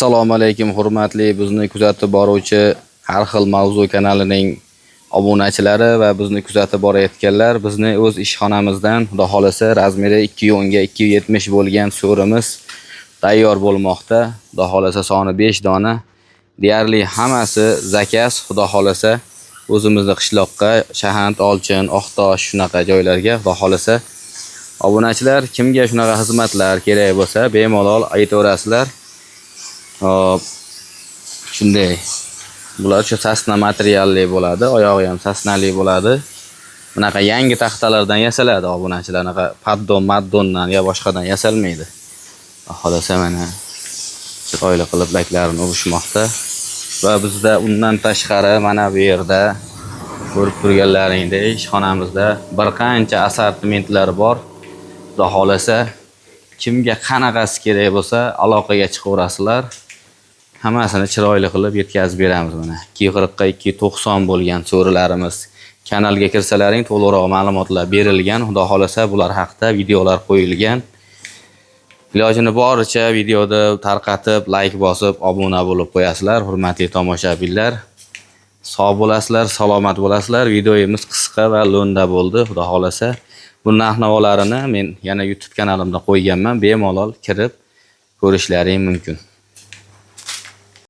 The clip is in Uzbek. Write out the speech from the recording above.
Assalomu alaykum hurmatli bizni kuzatib boruvchi har xil mavzu kanalining obunachilari va bizni kuzatib borayotganlar. Bizni o'z ishxonamizdan xudo xolasa razmeri 210 ga 270 bo'lgan so'rimiz tayyor bo'lmoqda. Xudo xolasa soni 5 dona. Deyarli hammasi zakas. Xudo xolasa o'zimizning qishloqqa Shahand, Olchin, Oqtosh shunaqa joylarga xudo xolasa obunachilar kimga shunaqa xizmatlar kerak bo'lsa bemalol aytaverasizlar. Hop. Shunday. Bular shu sasna materialli bo'ladi, oyog'i ham sasnali bo'ladi. Bunaqa yangi taxtalardan yasaladi obunachilar, bunaqa paddon-maddondan ya boshqadan yasalmaydi. Xolasa mana chiroyli qilib laklarini urishmoqda. Va bizda undan tashqari mana bu yerda ko'rib turganlaringdek ishxonamizda bir qancha assortimentlar bor. Xudo xolasa kimga qanaqasi kerak bo'lsa aloqaga chiqaverasizlar. Hammasini chiroyli qilib yetkazib beramiz mana. 240 ga 290 bo'lgan so'rilarimiz. Kanalga kirsalaring to'liqroq ma'lumotlar berilgan. Xudo xolasa bular haqida videolar qo'yilgan. Ilojini boricha videoda tarqatib, like bosib, obuna bo'lib qo'yasizlar, hurmatli tomoshabinlar. Sog' bo'lasizlar, salomat bo'lasizlar. Videomiz qisqa va lo'nda bo'ldi, xudo xolasa. Bu narx-navolarini men yana YouTube kanalimda qo'yganman, bemalol kirib ko'rishlaring mumkin.